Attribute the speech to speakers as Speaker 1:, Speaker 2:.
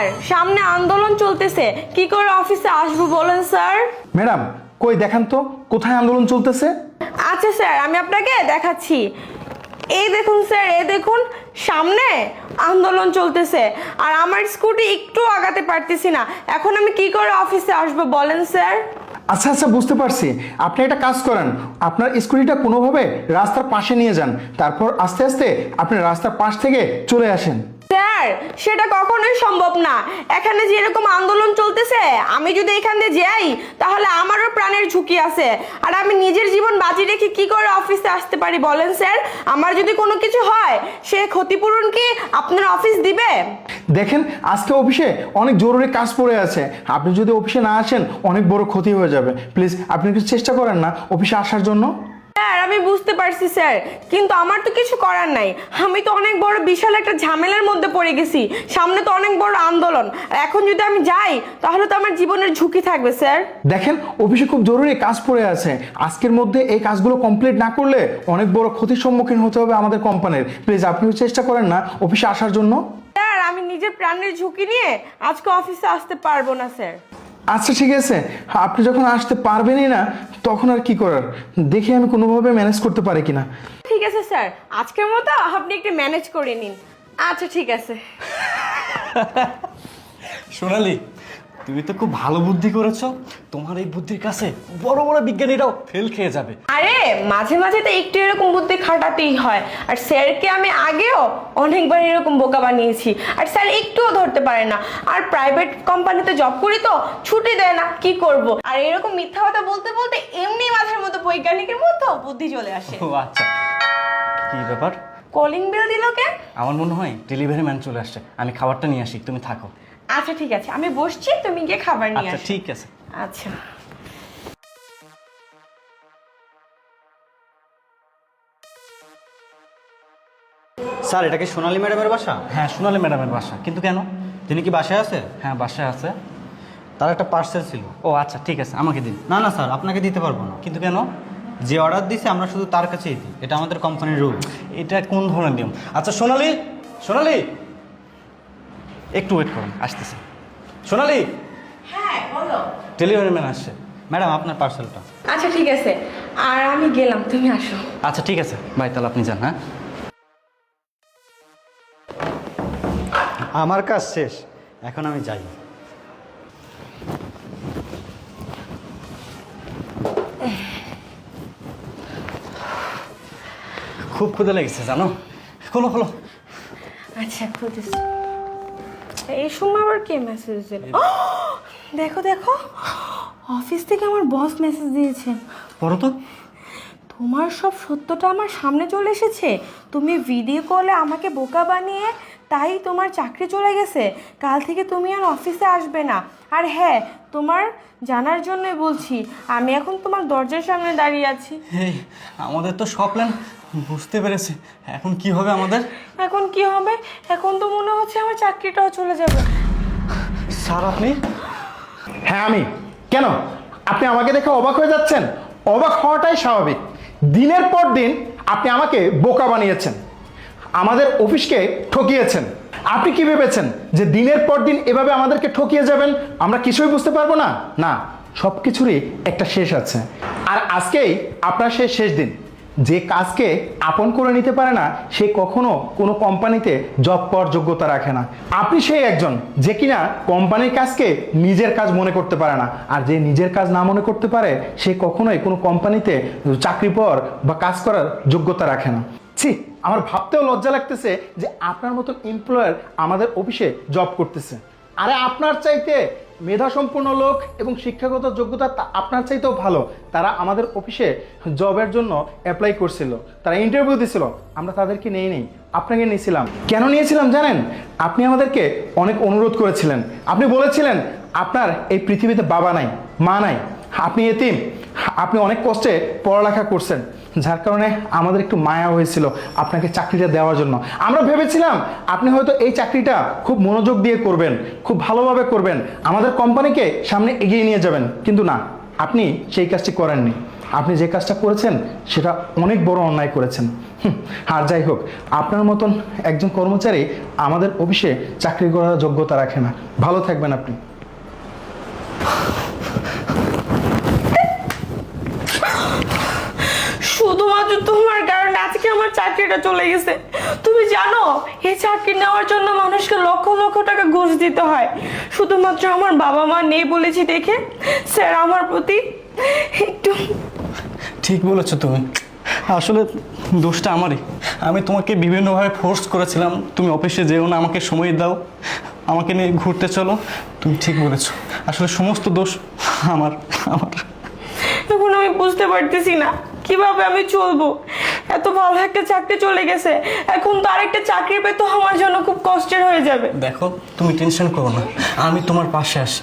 Speaker 1: Sir সামনে আন্দোলন চলতেছে, কি করে অফিসে আসবো বলেন স্যার?
Speaker 2: ম্যাডাম কই দেখান তো কোথায় আন্দোলন চলতেছে।
Speaker 1: আচ্ছা স্যার, আমি আপনাকে দেখাচ্ছি। এই দেখুন স্যার, এই দেখুন সামনে আন্দোলন চলতেছে, আর আমার স্কুটি একটু আগাতে পারতেছি না। এখন আমি কি করে অফিসে আসবো বলেন স্যার?
Speaker 2: আচ্ছা আচ্ছা বুঝতে পারছি, আপনি একটা কাজ করেন, আপনার স্কুটিটা কোনোভাবে রাস্তার পাশে নিয়ে যান, তারপর আস্তে আস্তে আপনি রাস্তার পাশ থেকে চলে আসেন।
Speaker 1: স্যার সেটা কখনোই সম্ভব না। এখানে যেরকম আন্দোলন চলতেছে, আমি যদি এখান দিয়ে যাই তাহলে আমারও প্রাণের ঝুঁকি আছে, আর আমি নিজের জীবন বাজি রেখে কি করে অফিসে আসতে পারি বলেন স্যার? আমার যদি কোনো কিছু হয়, সে ক্ষতিপূরণ কি আপনার অফিস দিবে?
Speaker 2: দেখেন আজকে অফিসে অনেক জরুরি কাজ পড়ে আছে, আপনি যদি অফিসে না আসেন অনেক বড় ক্ষতি হয়ে যাবে। প্লিজ আপনি একটু চেষ্টা করেন না অফিসে আসার জন্য।
Speaker 1: স্যার আমি বুঝতে পারছি স্যার, কিন্তু আমার তো কিছু করার নাই। আমি তো অনেক বড় বিশাল একটা ঝামেলার মধ্যে পড়ে গেছি, সামনে তো অনেক বড় আন্দোলন, আর এখন যদি আমি যাই তাহলে তো আমার জীবনের ঝুঁকি থাকবে স্যার।
Speaker 2: দেখেন অফিসে খুব জরুরি কাজ পড়ে আছে, আজকের মধ্যে এই কাজগুলো কমপ্লিট না করলে অনেক বড় ক্ষতির সম্মুখীন হতে হবে আমাদের কোম্পানির। প্লিজ আপনি চেষ্টা করেন না অফিসে আসার জন্য।
Speaker 1: স্যার আমি নিজের প্রাণের ঝুঁকি নিয়ে আজকে অফিসে আসতে পারবো না স্যার।
Speaker 2: আচ্ছা ঠিক আছে, আপনি যখন আসতে পারবেনই না তখন আর কি করার, দেখি আমি কোনোভাবে ম্যানেজ করতে পারি কিনা।
Speaker 1: ঠিক আছে স্যার, আজকের মতো আপনি একটু ম্যানেজ করে নিন। আচ্ছা ঠিক আছে।
Speaker 3: সোনালি, তুমি তো খুব ভালো বুদ্ধি করেছো। তোমার এই বুদ্ধির কাছে বড় বড় বিজ্ঞানীরাও ফেল খেয়ে যাবে।
Speaker 1: আরে মাঝে মাঝে তো একটু এরকম বুদ্ধি খাটাতেই হয়, আর স্যারকে আমি আগেও অনেকবার এরকম বোকা বানিয়েছি, আর স্যার একটুও ধরতে পারে না। আর প্রাইভেট কোম্পানিতে জব করি তো ছুটি দেয় না, কি করব? আর এরকম মিথ্যা কথা বলতে বলতে এমনি মাথার মতো বৈজ্ঞানিকের মতো বুদ্ধি চলে আসে।
Speaker 3: ও আচ্ছা, কি ব্যাপার?
Speaker 1: কলিং বেল দিল কে?
Speaker 3: আমার মনে হয় ডেলিভারি ম্যান চলে আসছে, আমি খাবারটা নিয়ে আসি, তুমি থাকো।
Speaker 1: আচ্ছা ঠিক আছে, আমি বসছি, তুমি গিয়ে খাবার নিয়ে
Speaker 3: আচ্ছা
Speaker 1: আসো।
Speaker 3: ঠিক আছে।
Speaker 1: আচ্ছা।
Speaker 4: স্যার এটা কি সোনালী ম্যাডামের বাসা?
Speaker 3: হ্যাঁ, সোনালি ম্যাডামের বাসা, কিন্তু কেন?
Speaker 4: তিনি কি বাসায় আছে?
Speaker 3: হ্যাঁ বাসায় আছে।
Speaker 4: তার একটা পার্সেল ছিল।
Speaker 3: ও আচ্ছা ঠিক আছে, আমাকে দিন।
Speaker 4: না না স্যার, আপনাকে দিতে পারবো না।
Speaker 3: কিন্তু কেন?
Speaker 4: যে অর্ডার দিছে আমরা শুধু তার কাছেই দিই, এটা আমাদের কোম্পানির রুল।
Speaker 3: এটা কোন ধরনের নিয়ম? আচ্ছা সোনালি, সোনালি একটু ওয়েট করুন, আসতেছে। সোনালি,
Speaker 1: হ্যাঁ বলো।
Speaker 3: ডেলিভারি ম্যান আসছে।
Speaker 4: ম্যাডাম আপনার পার্সেলটা।
Speaker 1: আচ্ছা ঠিক আছে, আর আমি গেলাম, তুমি আসো।
Speaker 3: আচ্ছা ঠিক আছে ভাই, তাহলে আপনি যান। হ্যাঁ
Speaker 4: আমার কাজ শেষ, এখন আমি যাই।
Speaker 3: খুব ক্ষুধা লেগেছে জানো। খোলো খোলো।
Speaker 1: আচ্ছা খুঁজেছি। এই সময় আবার কে মেসেজ দিল? দেখো দেখো, অফিস থেকে আমার বস মেসেজ দিয়েছে।
Speaker 3: পড়ো তো।
Speaker 1: তোমার সব সত্যটা আমার সামনে চলে এসেছে। তুমি ভিডিও কলে আমাকে বোকা বানিয়ে তাই তোমার চাকরি চলে গেছে। কাল থেকে তুমি আর অফিসে আসবে না। আর হ্যাঁ, তোমার জানার জন্যই বলছি, আমি এখন তোমার দরজার সামনে দাঁড়িয়ে আছি।
Speaker 3: এই আমাদের তো সব প্ল্যান বুঝতে পেরেছি, এখন কি হবে আমাদের?
Speaker 1: এখন কি হবে? এখন তো মনে হচ্ছে আমার চাকরিটাও চলে যাবে।
Speaker 3: স্যার আপনি?
Speaker 2: হ্যাঁ আমি। কেন আপনি আমাকে দেখে অবাক হয়ে যাচ্ছেন? অবাক হওয়াটাই স্বাভাবিক। দিনের পর দিন আপনি আমাকে বোকা বানিয়েছেন, আমাদের অফিসকে ঠকিয়েছেন। আপনি কি ভেবেছেন যে দিনের পর দিন এভাবে আমাদেরকে ঠকিয়ে যাবেন আমরা কিছুই বুঝতে পারবো না? না, সব কিছুরই একটা শেষ আছে, আর আজকেই আপনার সেই শেষ দিন। যে কাজকে আপন করে নিতে পারে না সে কখনো কোনো কোম্পানিতে জব পাওয়ার যোগ্যতা রাখে না। আপনি সেই একজন যে কিনা কোম্পানির কাজকে নিজের কাজ মনে করতে পারে না, আর যে নিজের কাজ না মনে করতে পারে সে কখনোই কোনো কোম্পানিতে চাকরি পাওয়ার বা কাজ করার যোগ্যতা রাখে না। ছি, আমার ভাবতেও লজ্জা লাগতেছে যে আপনার মতো এমপ্লয়ার আমাদের অফিসে জব করতেছে। আরে আপনার চাইতে মেধাসম্পন্ন লোক এবং শিক্ষাগত যোগ্যতা আপনার চাইতেও ভালো তারা আমাদের অফিসে জবের জন্য অ্যাপ্লাই করছিল, তারা ইন্টারভিউ দিছিল, আমরা তাদেরকে নেই আপনাকে নিয়েছিলাম। কেন নিয়েছিলাম জানেন? আপনি আমাদেরকে অনেক অনুরোধ করেছিলেন, আপনি বলেছিলেন আপনার এই পৃথিবীতে বাবা নাই, মা নাই, আপনি এতিম, আপনি অনেক কষ্টে পড়ালেখা করছেন, যার কারণে আমাদের একটু মায়া হয়েছিল আপনাকে চাকরিটা দেওয়ার জন্য। আমরা ভেবেছিলাম আপনি হয়তো এই চাকরিটা খুব মনোযোগ দিয়ে করবেন, খুব ভালোভাবে করবেন, আমাদের কোম্পানিকে সামনে এগিয়ে নিয়ে যাবেন, কিন্তু না, আপনি সেই কাজটি করেননি। আপনি যে কাজটা করেছেন সেটা অনেক বড় অন্যায় করেছেন। আর যাই হোক, আপনার মতন একজন কর্মচারী আমাদের অফিসে চাকরি করার যোগ্যতা রাখে না। ভালো থাকবেন আপনি।
Speaker 1: শুধুমাত্র তোমার কারণে আজকে আমার চাকরিটা চলে গেছে। তুমি জানো এই চাকরি নেওয়ার জন্য মানুষকে লক্ষ লক্ষ টাকা ঘুষ দিতে হয়। শুধুমাত্র আমার বাবা মা নেই বলেছি দেখে স্যার আমার প্রতি একটু।
Speaker 3: ঠিক বলেছো তুমি, আসলে দোষটা আমারই। আমি তোমাকে বিভিন্নভাবে ফোর্স করেছিলাম, তুমি অফিসে যেও না, আমাকে সময় দাও, আমাকে নিয়ে ঘুরতে চলো। তুমি ঠিক বলেছো, আসলে সমস্ত দোষ আমার আমার
Speaker 1: এখন আমি বুঝতে পারতেছি না কিভাবে আমি চলবো। এত ভালো একটা চাকরি চলে গেছে, এখন তো আরেকটা চাকরি পেতে আমার জন্য খুব কষ্টের হয়ে যাবে।
Speaker 3: দেখো, তুমি টেনশন করো না, আমি তোমার পাশে আছি।